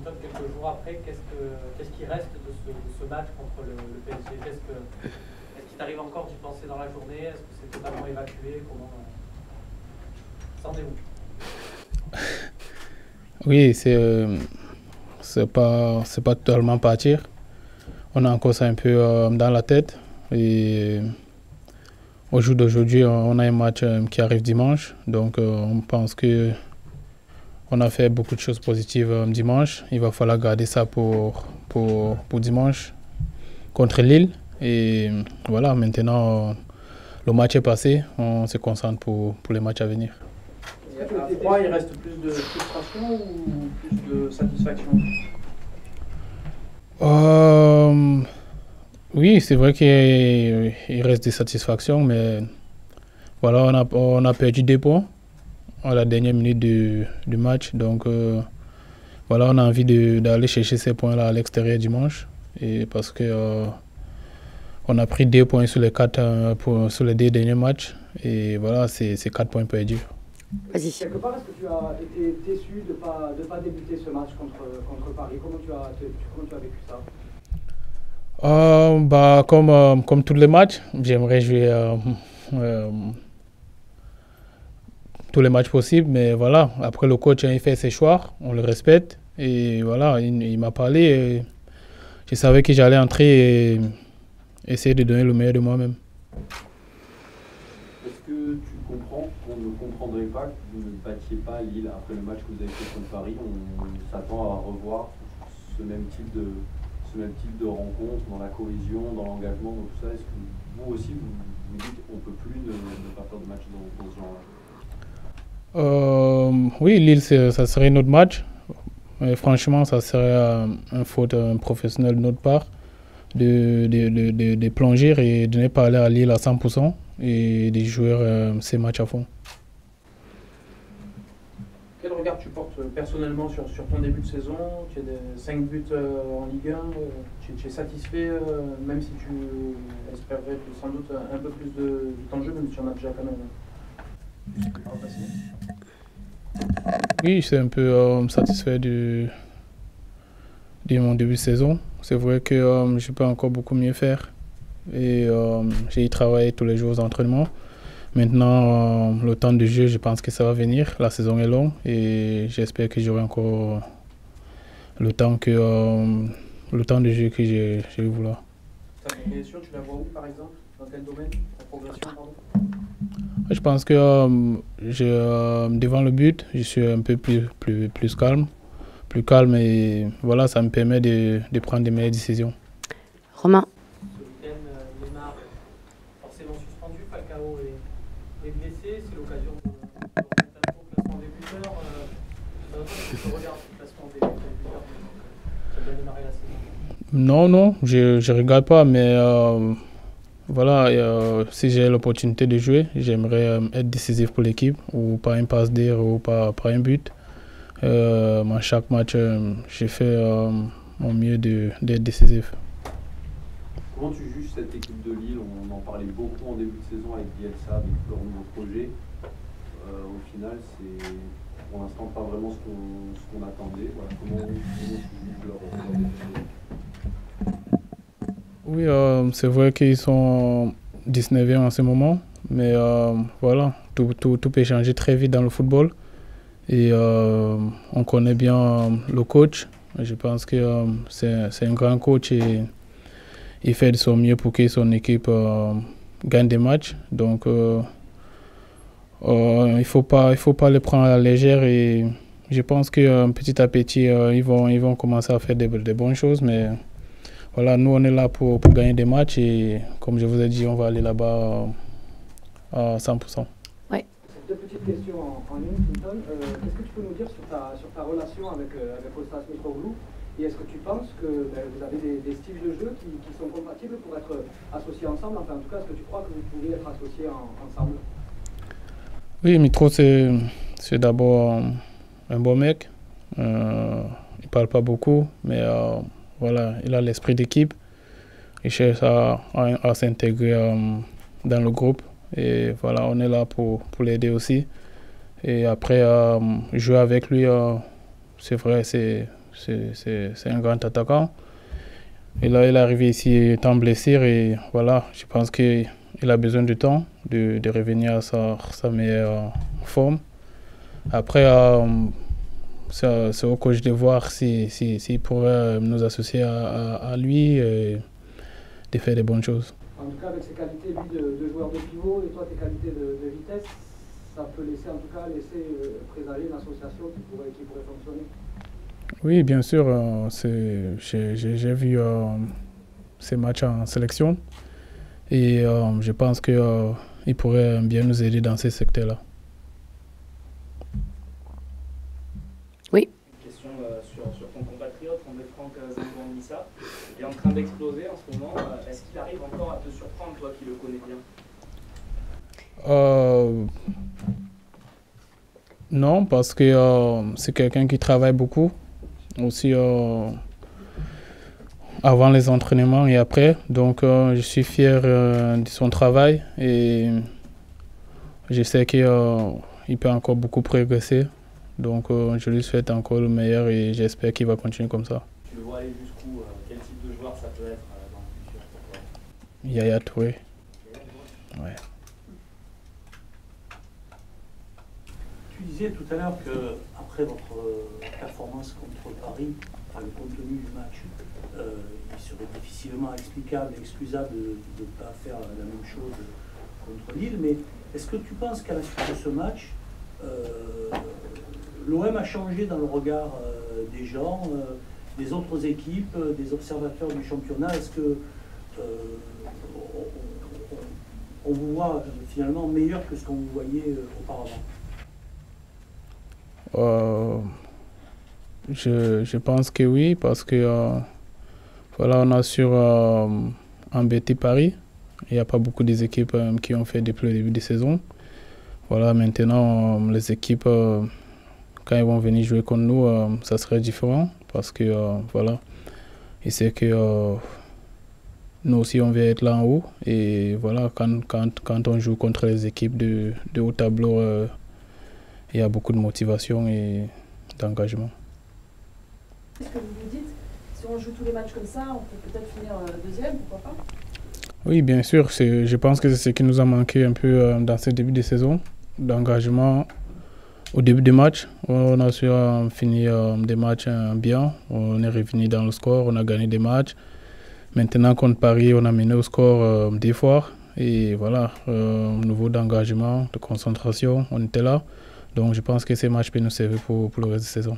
Quelques jours après, qu'est-ce qui reste de ce match contre le PSG? Est-ce qu'il t'arrive encore d'y penser dans la journée? Est-ce que c'est totalement évacué? Comment c'en est où? Oui, c'est pas totalement partir. On a encore ça un peu dans la tête. Et au jour d'aujourd'hui, on a un match qui arrive dimanche. Donc on pense que on a fait beaucoup de choses positives dimanche. Il va falloir garder ça pour dimanche contre Lille. Et voilà, maintenant, le match est passé. On se concentre pour les matchs à venir. Et à froid, il reste plus de frustration ou plus de satisfaction? Oui, c'est vrai qu'il reste des satisfactions, mais voilà, on a perdu 2 points à la dernière minute du match. Donc voilà, on a envie d'aller chercher ces points-là à l'extérieur dimanche. Et parce que on a pris 2 points sur les 4 sur les 2 derniers matchs. Et voilà, c'est 4 points perdus. Vas-y. Quelque part, est-ce que tu as été déçu de ne pas débuter ce match contre Paris? Comment tu as vécu ça? Comme tous les matchs, j'aimerais jouer tous les matchs possibles, mais voilà, après le coach il fait ses choix, on le respecte, et voilà, il m'a parlé, et je savais que j'allais entrer et essayer de donner le meilleur de moi-même. Est-ce que tu comprends qu'on ne comprendrait pas que vous ne battiez pas Lille après le match que vous avez fait contre Paris? On s'attend à revoir ce même type de rencontre dans la cohésion, dans l'engagement, dans tout ça. Est-ce que vous aussi, vous dites qu'on ne peut plus ne pas faire de match dans ce genre-là? Oui, Lille, ça serait notre match. Mais franchement, ça serait une faute professionnelle de notre part de plonger et de ne pas aller à Lille à 100% et de jouer ces matchs à fond. Quel regard tu portes personnellement sur ton début de saison? Tu as 5 buts en Ligue 1. Tu es satisfait, même si tu espérais sans doute un peu plus de temps de jeu, même si tu en as déjà quand même. Oui, je suis un peu satisfait de mon début de saison. C'est vrai que je peux encore beaucoup mieux faire. Et j'ai travaillé tous les jours aux entraînements. Maintenant, le temps de jeu, je pense que ça va venir. La saison est longue et j'espère que j'aurai encore le temps de jeu que j'ai eu vouloir. Ta progression, tu la vois où par exemple? Dans quel domaine? Ta progression, pardon? Je pense que devant le but, je suis un peu plus calme. Plus calme et voilà, ça me permet de prendre des meilleures décisions. Romain. Ce week-end, Neymar forcément suspendu, Falcao est blessé, c'est l'occasion de remettre un peu au classement des buteurs. Tu regardes le classement des buteurs, ça a bien démarré la saison. Non, je ne regarde pas, mais voilà, si j'ai l'opportunité de jouer, j'aimerais être décisif pour l'équipe, ou par une passe d'air, ou par un but. À chaque match, j'ai fait mon mieux d'être décisif. Comment tu juges cette équipe de Lille? On en parlait beaucoup en début de saison avec Bielsa, avec leur nouveau projet. Au final, c'est pour l'instant pas vraiment ce qu'on attendait. Voilà. Comment tu juges leur Oui, c'est vrai qu'ils sont 19e en ce moment, mais voilà, tout peut changer très vite dans le football. Et on connaît bien le coach. Je pense que c'est un grand coach et il fait de son mieux pour que son équipe gagne des matchs. Donc il faut pas les prendre à la légère et je pense que petit à petit ils vont commencer à faire des bonnes choses. Mais voilà, nous on est là pour gagner des matchs et comme je vous ai dit, on va aller là-bas à 100%. Deux petites questions en une, Clinton. Qu'est-ce que tu peux nous dire sur ta relation avec Kostas Mitroglou? Et est-ce que tu penses que vous avez des styles de jeu qui sont compatibles pour être associés ensemble? Enfin, en tout cas, est-ce que tu crois que vous pouvez être associés ensemble? Oui, Mitro, c'est d'abord un bon mec. Il parle pas beaucoup, mais voilà, il a l'esprit d'équipe. Il cherche à s'intégrer dans le groupe. Et voilà, on est là pour l'aider aussi. Et après, jouer avec lui, c'est vrai, c'est C'est un grand attaquant. Et là, il est arrivé ici étant blessé et voilà, je pense qu'il a besoin de temps de revenir à sa meilleure forme. Après, c'est au coach de voir s'il pourrait nous associer à lui et de faire des bonnes choses. En tout cas, avec ses qualités lui, de joueur de pivot et toi tes qualités de vitesse, ça peut laisser présager une association qui pourrait fonctionner. Oui, bien sûr. J'ai vu ces matchs en sélection et je pense qu'il pourrait bien nous aider dans ces secteurs-là. Oui. Une question sur ton compatriote, Franck Zanguan-Missa. Il est en train d'exploser en ce moment. Est-ce qu'il arrive encore à te surprendre, toi qui le connais bien? Non, parce que c'est quelqu'un qui travaille beaucoup, aussi avant les entraînements et après. Donc je suis fier de son travail et je sais qu'il peut encore beaucoup progresser. Donc je lui souhaite encore le meilleur et j'espère qu'il va continuer comme ça. Tu le vois aller jusqu'où? Quel type de joueur ça peut être dans le futur pour toi? Yaya Touré. Ouais. Tu disais tout à l'heure qu'après votre performance contre Paris, le contenu du match, il serait difficilement explicable et excusable de ne pas faire la même chose contre Lille. Mais est-ce que tu penses qu'à la suite de ce match, l'OM a changé dans le regard des gens, des autres équipes, des observateurs du championnat? Est-ce que on vous voit finalement meilleur que ce qu'on vous voyait auparavant? Je pense que oui, parce que voilà, on a embêté Paris. Il n'y a pas beaucoup des équipes qui ont fait depuis le début de saison. Voilà, maintenant, les équipes, quand ils vont venir jouer contre nous, ça serait différent parce que voilà, ils savent que nous aussi on veut être là en haut et voilà, quand on joue contre les équipes de haut tableau, il y a beaucoup de motivation et d'engagement. Est-ce que vous vous dites, si on joue tous les matchs comme ça, on peut peut-être finir deuxième, pourquoi pas? Oui, bien sûr, je pense que c'est ce qui nous a manqué un peu dans ce début de saison, d'engagement. Au début des matchs, on a su finir des matchs bien. On est revenu dans le score, on a gagné des matchs. Maintenant, contre Paris, on a mené au score des fois. Et voilà, niveau d'engagement, de concentration, on était là. Donc je pense que ces matchs peuvent nous servir pour le reste de la saison.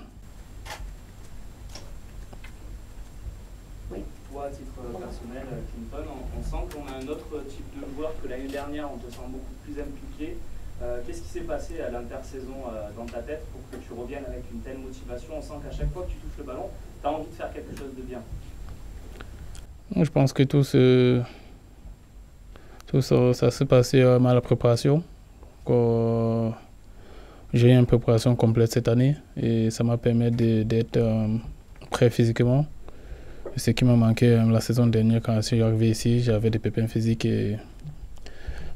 Oui. Toi, à titre personnel, Clinton, on sent qu'on a un autre type de joueur que l'année dernière, on te sent beaucoup plus impliqué. Qu'est-ce qui s'est passé à l'intersaison dans ta tête pour que tu reviennes avec une telle motivation? On sent qu'à chaque fois que tu touches le ballon, tu as envie de faire quelque chose de bien. Je pense que tout ça s'est passé à la préparation. J'ai eu une préparation complète cette année et ça m'a permis d'être prêt physiquement. Ce qui m'a manqué la saison dernière quand je suis arrivé ici, j'avais des pépins physiques et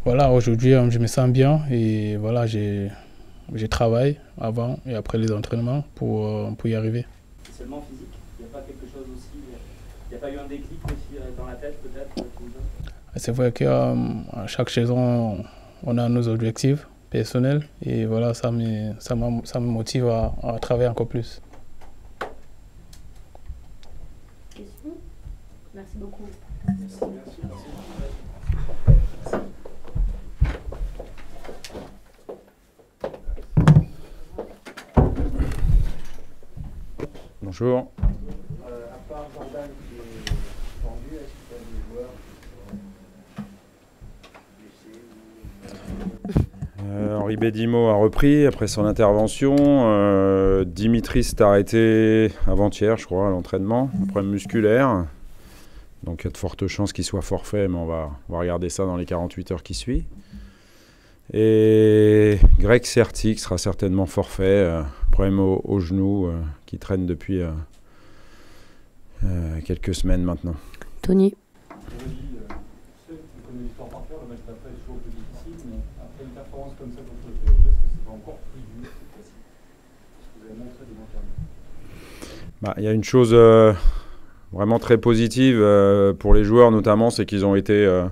voilà, aujourd'hui je me sens bien et voilà, j'ai travaillé avant et après les entraînements pour y arriver. C'est seulement physique? Il n'y a pas quelque chose aussi, il n'y a pas eu un déclic aussi dans la tête peut-être? C'est vrai qu'à chaque saison, on a nos objectifs personnels et voilà, ça me motive à travailler encore plus. Question? Merci beaucoup. Bonjour. À part Jordan qui est tendu, est-ce que tu as des joueurs blessés? Henri Bédimo a repris après son intervention. Dimitri s'est arrêté avant-hier, je crois, à l'entraînement, un problème musculaire. Donc il y a de fortes chances qu'il soit forfait, mais on va regarder ça dans les 48 heures qui suivent. Et Greg Sertic sera certainement forfait, problème au genou qui traîne depuis quelques semaines maintenant. Tony. Tu connais l'histoire par cœur, le match d'après est toujours plus difficile, mais après une performance comme ça contre le PSG, est-ce que c'est pas encore plus dur cette fois-ci? Est-ce que vous avez montré de bons termes? Il y a une chose vraiment très positive pour les joueurs notamment, c'est qu'ils ont été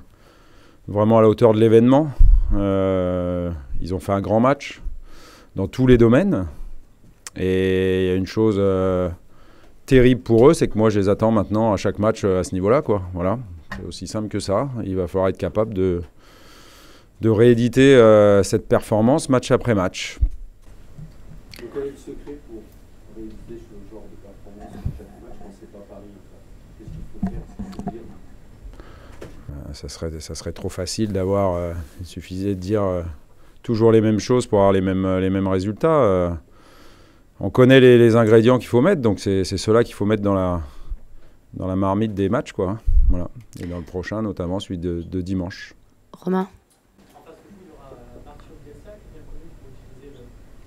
vraiment à la hauteur de l'événement. Ils ont fait un grand match dans tous les domaines. Et il y a une chose terrible pour eux, c'est que moi je les attends maintenant à chaque match à ce niveau-là, quoi. Voilà. C'est aussi simple que ça. Il va falloir être capable de rééditer cette performance match après match. Quel est le secret pour rééditer ce genre de performance à chaque match quand c'est pas Paris? Qu'est-ce qu'il faut faire? Ça serait trop facile d'avoir. Il suffisait de dire toujours les mêmes choses pour avoir les mêmes résultats. On connaît les ingrédients qu'il faut mettre, donc c'est ceux-là qu'il faut mettre dans la marmite des matchs, quoi. Voilà. Et dans le prochain, notamment celui de dimanche. Romain. En face de vous, il y aura Marcio Bielsa, qui est bien connu pour utiliser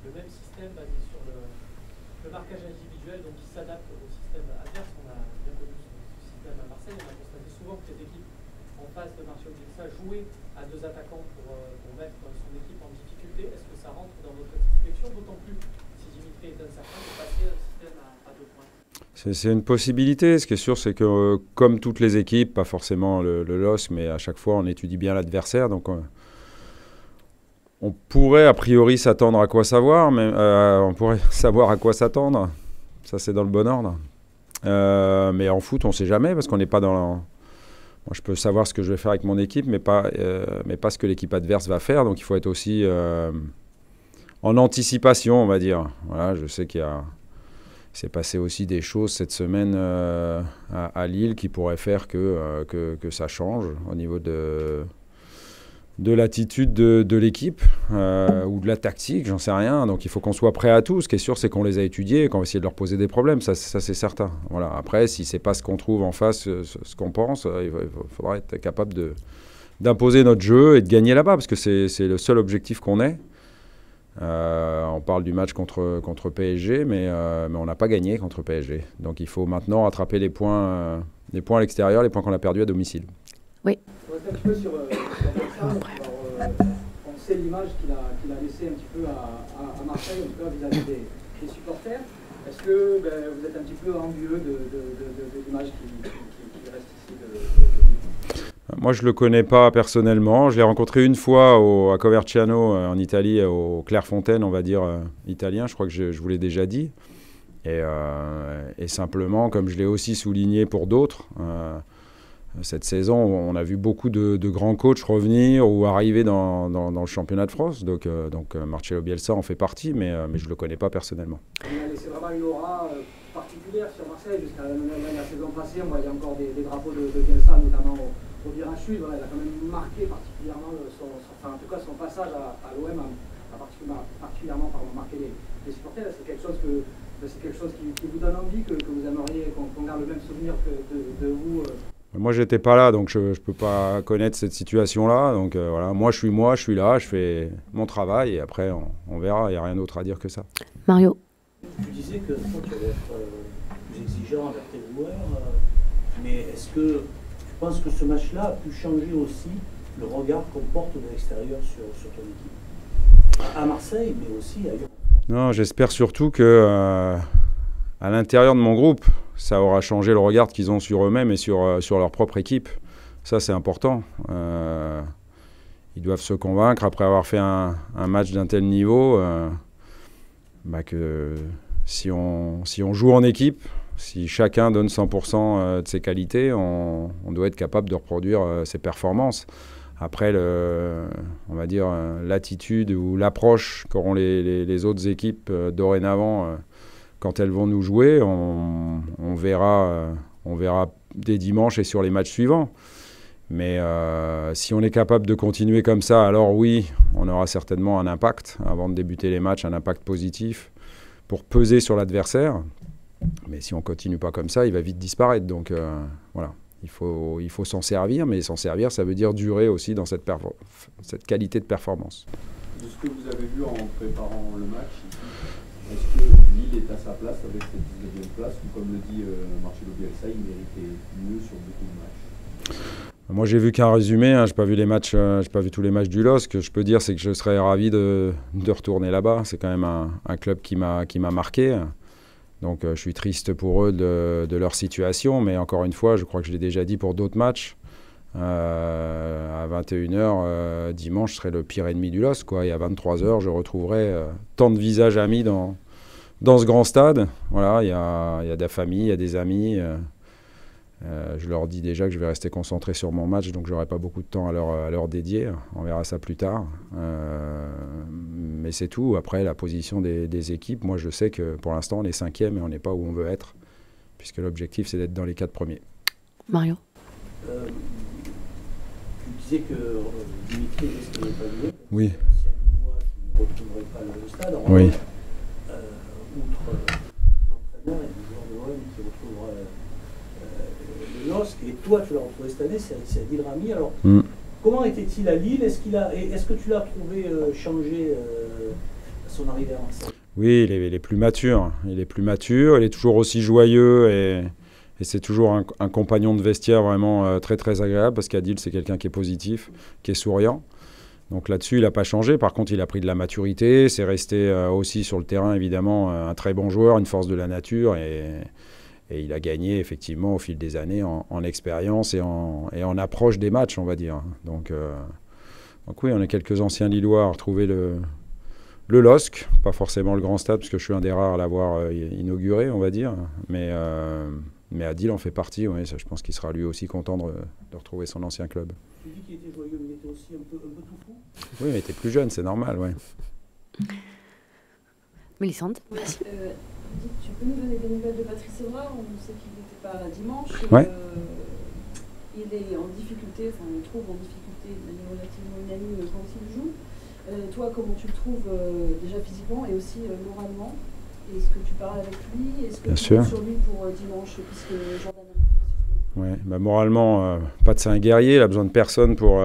le même système basé sur le marquage individuel, donc qui s'adapte au système adverse. On a bien connu ce système à Marseille. On a constaté souvent que les équipes en face de Marcio Bielsa jouaient à 2 attaquants pour mettre son équipe en difficulté. Est-ce que ça rentre dans votre réflexion, d'autant plus si Dimitri est incertain de passer un système à 2 points? C'est une possibilité. Ce qui est sûr, c'est que comme toutes les équipes, pas forcément le LOSC, mais à chaque fois, on étudie bien l'adversaire. Donc, on pourrait a priori s'attendre à quoi savoir, mais on pourrait savoir à quoi s'attendre. Ça, c'est dans le bon ordre. Mais en foot, on ne sait jamais parce qu'on n'est pas dans... Moi, je peux savoir ce que je vais faire avec mon équipe, mais pas ce que l'équipe adverse va faire. Donc, il faut être aussi en anticipation, on va dire. Voilà, je sais qu'il s'est passé aussi des choses cette semaine à Lille qui pourraient faire que ça change au niveau de l'attitude de l'équipe ou de la tactique, j'en sais rien. Donc il faut qu'on soit prêt à tout. Ce qui est sûr, c'est qu'on les a étudiés et qu'on va essayer de leur poser des problèmes. Ça c'est certain. Voilà. Après, si c'est pas ce qu'on trouve en face, ce qu'on pense, il faudra être capable d'imposer notre jeu et de gagner là-bas parce que c'est le seul objectif qu'on ait. On parle du match contre PSG, mais on n'a pas gagné contre PSG. Donc il faut maintenant rattraper les points à l'extérieur, les points qu'on a perdus à domicile. Oui. On reste un petit peu sur on sait l'image qu'il a laissée un petit peu à Marseille, en tout cas vis-à-vis des supporters. Est-ce que vous êtes un petit peu envieux de l'image qui reste ici de Moi, je ne le connais pas personnellement. Je l'ai rencontré une fois à Coverciano, en Italie, au Clairefontaine, on va dire, italien. Je crois que je vous l'ai déjà dit. Et simplement, comme je l'ai aussi souligné pour d'autres, cette saison, on a vu beaucoup de grands coachs revenir ou arriver dans le championnat de France. Donc Marcelo Bielsa en fait partie, mais je ne le connais pas personnellement. C'est vraiment une aura particulière sur Marseille. Jusqu'à la saison passée, on voyait encore des drapeaux de Bielsa, notamment au virage sud. Voilà, il a quand même marqué particulièrement son passage à l'OM a particulièrement marqué les supporters. C'est quelque chose qui vous donne envie, que vous aimeriez qu'on garde le même souvenir de vous. Moi, j'étais pas là, donc je ne peux pas connaître cette situation-là. Donc voilà, moi, je suis là, je fais mon travail et après, on verra. Il n'y a rien d'autre à dire que ça. Mario. Tu disais que toi, tu allais être plus exigeant avec tes joueurs, mais est-ce que tu penses que ce match-là a pu changer aussi le regard qu'on porte de l'extérieur sur ton équipe à Marseille, mais aussi ailleurs? Non, j'espère surtout que à l'intérieur de mon groupe, ça aura changé le regard qu'ils ont sur eux-mêmes et sur leur propre équipe. Ça, c'est important. Ils doivent se convaincre, après avoir fait un match d'un tel niveau, que si on joue en équipe, si chacun donne 100% de ses qualités, on doit être capable de reproduire ses performances. Après, on va dire l'attitude ou l'approche qu'auront les autres équipes dorénavant quand elles vont nous jouer, on verra dès dimanche et sur les matchs suivants. Mais si on est capable de continuer comme ça, alors oui, on aura certainement un impact, avant de débuter les matchs, un impact positif pour peser sur l'adversaire. Mais si on ne continue pas comme ça, il va vite disparaître. Donc voilà, il faut s'en servir, mais s'en servir, ça veut dire durer aussi dans cette qualité de performance. De ce que vous avez vu en préparant le match, est-ce que Lille est à sa place avec cette 19e place ou comme le dit Marcelo Bielsa, il méritait mieux sur beaucoup de matchs? Moi, j'ai vu qu'un résumé, je n'ai pas vu les matchs, j'ai pas vu tous les matchs du LOSC. Ce que je peux dire, c'est que je serais ravi de retourner là-bas. C'est quand même un club qui m'a marqué. Donc je suis triste pour eux de leur situation, mais encore une fois, je crois que je l'ai déjà dit pour d'autres matchs, à 21h dimanche, je serai le pire ennemi du LOSC, quoi. Et à 23h, je retrouverai tant de visages amis dans ce grand stade. Voilà, il y a de la famille, il y a des amis. Je leur dis déjà que je vais rester concentré sur mon match, donc je n'aurai pas beaucoup de temps à leur dédier. On verra ça plus tard. Mais c'est tout. Après, la position des équipes, moi je sais que pour l'instant on est 5e et on n'est pas où on veut être, puisque l'objectif c'est d'être dans les 4 premiers. Mario. Tu disais que Dimitri risque de ne pas jouer. Oui. Si un Lillois qui ne retrouverait pas le stade, alors, Oui. outre l'entraîneur et le joueur de l'OM qui retrouvera le LOSC, et toi tu l'as retrouvé cette année, c'est Adil Rami. Alors, comment était-il à Lille? Est-ce que tu l'as trouvé changé à son arrivée à Marseille? Oui, il est plus mature. Il est plus mature, il est toujours aussi joyeux et c'est toujours un compagnon de vestiaire vraiment très très agréable, parce qu'Adil c'est quelqu'un qui est positif, qui est souriant. Donc là-dessus il n'a pas changé. Par contre il a pris de la maturité, c'est resté aussi sur le terrain évidemment un très bon joueur, une force de la nature, et il a gagné effectivement au fil des années en expérience et en approche des matchs, on va dire. Donc oui, on est quelques anciens Lillois à retrouver le LOSC, pas forcément le grand stade, parce que je suis un des rares à l'avoir inauguré, on va dire. Mais Adil en fait partie, oui, ça, je pense qu'il sera lui aussi content de retrouver son ancien club. Tu dis qu'il était joyeux, mais il était aussi un peu tout fou. Oui, mais il était plus jeune, c'est normal, oui. Mélissande, vas-y. Tu peux nous donner des nouvelles de Patrice Evra? On sait qu'il n'était pas là dimanche. Ouais. Il est en difficulté, enfin on le trouve en difficulté de manière relativement unanime quand il joue. Toi, comment tu le trouves déjà physiquement et aussi moralement? Est-ce que tu parles avec lui? Est-ce que tu comptes sur lui pour dimanche, puisque Jordan a... Ouais, bah, moralement, pas de c'est un guerrier, il a besoin de personne pour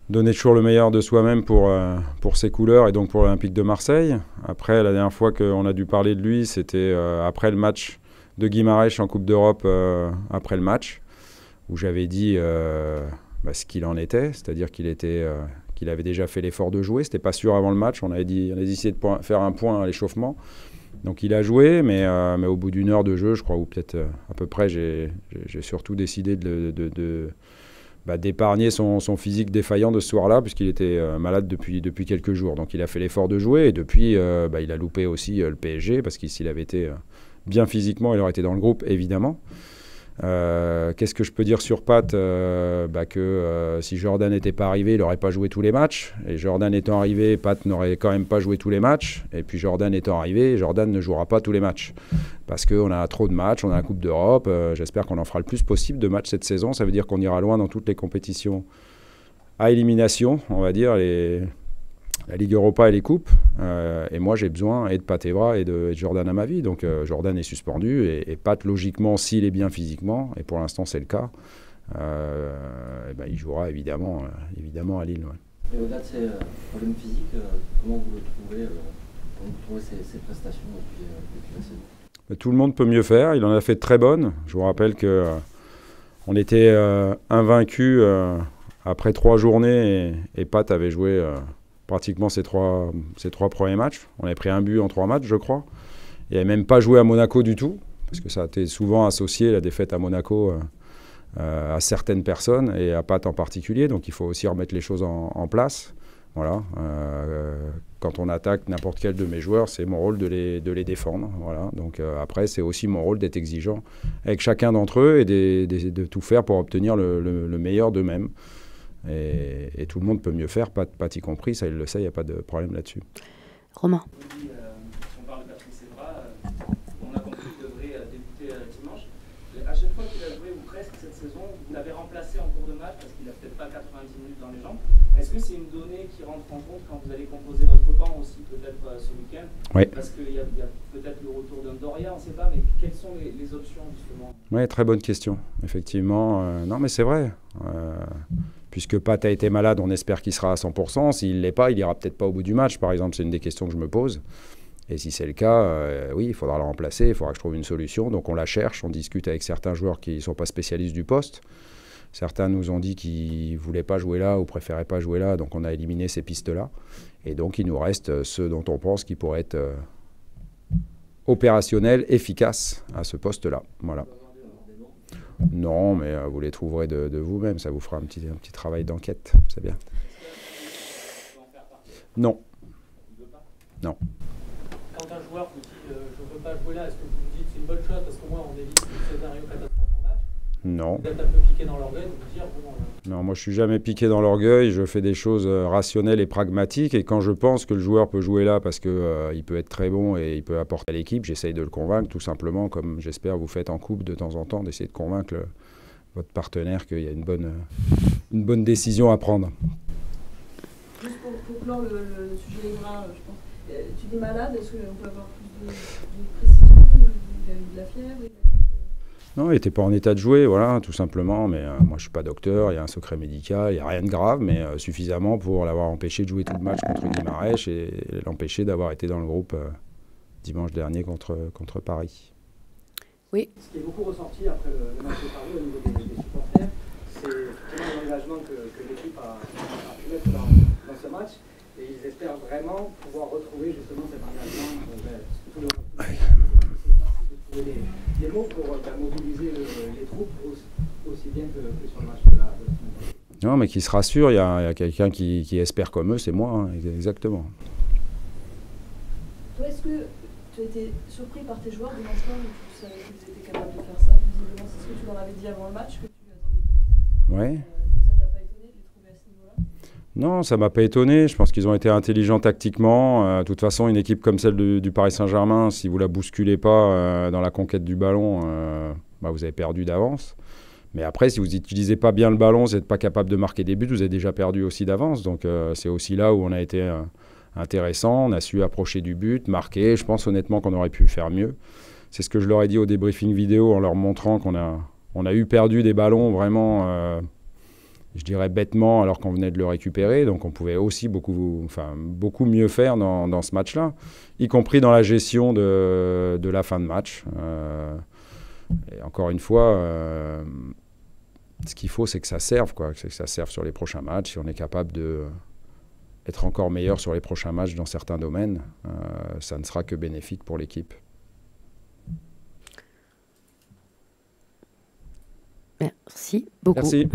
donner toujours le meilleur de soi-même pour ses couleurs et donc pour l'Olympique de Marseille. Après, la dernière fois qu'on a dû parler de lui, c'était après le match de Guimarães en Coupe d'Europe, après le match, où j'avais dit ce qu'il en était, c'est-à-dire qu'il avait déjà fait l'effort de jouer. C'était pas sûr avant le match, on a essayé de faire un point à l'échauffement. Donc il a joué, mais au bout d'une heure de jeu, je crois, ou peut-être à peu près, j'ai surtout décidé d'épargner son physique défaillant de ce soir-là, puisqu'il était malade depuis quelques jours. Donc il a fait l'effort de jouer, et depuis, il a loupé aussi le PSG, parce que s'il avait été bien physiquement, il aurait été dans le groupe, évidemment. Qu'est-ce que je peux dire sur Pat? Que si Jordan n'était pas arrivé, il n'aurait pas joué tous les matchs. Et Jordan étant arrivé, Pat n'aurait quand même pas joué tous les matchs. Et puis Jordan étant arrivé, Jordan ne jouera pas tous les matchs. Parce qu'on a trop de matchs, on a la Coupe d'Europe. J'espère qu'on en fera le plus possible de matchs cette saison. Ça veut dire qu'on ira loin dans toutes les compétitions à élimination, on va dire, la Ligue Europa et les coupes. Et moi, j'ai besoin et de Pat Evra et de Jordan à ma vie. Donc Jordan est suspendu et Pat, logiquement, s'il est bien physiquement, et pour l'instant c'est le cas, il jouera évidemment à Lille. Ouais. Et au-delà de ces problèmes physiques, comment vous le trouvez, ces prestations depuis la saison? Tout le monde peut mieux faire. Il en a fait de très bonnes. Je vous rappelle qu'on était invaincus après 3 journées et Pat avait joué pratiquement ses trois premiers matchs. On avait pris un but en 3 matchs, je crois. Il n'avait même pas joué à Monaco du tout, parce que ça a été souvent associé, la défaite à Monaco, à certaines personnes, et à Pat en particulier. Donc il faut aussi remettre les choses en place. Voilà. Quand on attaque n'importe quel de mes joueurs, c'est mon rôle de les défendre. Voilà. Donc après, c'est aussi mon rôle d'être exigeant avec chacun d'entre eux et de tout faire pour obtenir le meilleur d'eux-mêmes. Et tout le monde peut mieux faire, Pat y compris, ça il le sait, il n'y a pas de problème là-dessus. Romain. Si on parle de Patrice Evra, on a compris qu'il devrait débuter dimanche. À chaque fois qu'il a joué, ou presque cette saison, vous l'avez remplacé en cours de match parce qu'il n'a peut-être pas 90 minutes dans les jambes. Est-ce que c'est une donnée qui rentre en compte quand vous allez composer votre banc aussi, peut-être ce week-end? Oui. Parce qu'il y a peut-être le retour d'un Doria, on ne sait pas, mais quelles sont les options justement? Oui, très bonne question, effectivement. Non, mais c'est vrai. Puisque Pat a été malade, on espère qu'il sera à 100%. S'il ne l'est pas, il ira peut-être pas au bout du match, par exemple. C'est une des questions que je me pose. Et si c'est le cas, oui, il faudra le remplacer, il faudra que je trouve une solution. Donc on la cherche, on discute avec certains joueurs qui ne sont pas spécialistes du poste. Certains nous ont dit qu'ils ne voulaient pas jouer là ou préféraient pas jouer là, donc on a éliminé ces pistes-là. Et donc il nous reste ceux dont on pense qu'ils pourraient être opérationnels, efficaces à ce poste-là. Voilà. Non, mais vous les trouverez de vous-même, ça vous fera un petit travail d'enquête, c'est bien. Non. Non. Quand un joueur vous dit je ne veux pas jouer là, est-ce que vous vous dites c'est une bonne chose parce qu'au moins on évite le scénario catastrophe en match? Non. Vous êtes un peu piqué dans l'orgueil de vous dire bon. Non, moi je suis jamais piqué dans l'orgueil, je fais des choses rationnelles et pragmatiques, et quand je pense que le joueur peut jouer là parce qu'il peut être très bon et il peut apporter à l'équipe, j'essaye de le convaincre tout simplement, comme j'espère vous faites en couple de temps en temps, d'essayer de convaincre votre partenaire qu'il y a une bonne décision à prendre. Juste pour clore le sujet des grains, je pense. Tu es malade, est-ce qu'on peut avoir plus de précision? Il a eu de la fièvre? Non, il n'était pas en état de jouer, voilà, tout simplement. Mais moi, je ne suis pas docteur, il y a un secret médical, il n'y a rien de grave, mais suffisamment pour l'avoir empêché de jouer tout le match contre Guimarães et l'empêcher d'avoir été dans le groupe dimanche dernier contre Paris. Oui. Ce qui est beaucoup ressorti après le match de Paris au niveau des supporters, c'est effectivement l'engagement que l'équipe a pu mettre dans ce match. Et ils espèrent vraiment pouvoir retrouver justement cet engagement. Tout le de trouver les mots pour mobiliser les troupes aussi bien que sur le match de la semaine. Non, mais qui se rassure, il y a quelqu'un qui espère comme eux, c'est moi, hein, exactement. Toi, est-ce que tu as été surpris par tes joueurs dimanche soir où tu savais qu'ils étaient capables de faire ça? Visiblement, c'est ce que tu leur avais dit avant le match, que tu attendais beaucoup. Ouais. Donc ça t'a pas étonné de les trouver à ce niveau-là? Non, ça ne m'a pas étonné. Je pense qu'ils ont été intelligents tactiquement. De toute façon, une équipe comme celle du Paris Saint-Germain, si vous ne la bousculez pas dans la conquête du ballon, vous avez perdu d'avance. Mais après, si vous n'utilisez pas bien le ballon, vous n'êtes pas capable de marquer des buts, vous avez déjà perdu aussi d'avance. Donc c'est aussi là où on a été intéressant. On a su approcher du but, marquer. Je pense honnêtement qu'on aurait pu faire mieux. C'est ce que je leur ai dit au débriefing vidéo en leur montrant qu'on a eu perdu des ballons vraiment... je dirais bêtement alors qu'on venait de le récupérer, donc on pouvait aussi beaucoup mieux faire dans ce match-là, y compris dans la gestion de la fin de match. Et encore une fois, ce qu'il faut, c'est que ça serve, que ça serve sur les prochains matchs. Si on est capable d'être encore meilleur sur les prochains matchs dans certains domaines, ça ne sera que bénéfique pour l'équipe. Merci beaucoup. Merci.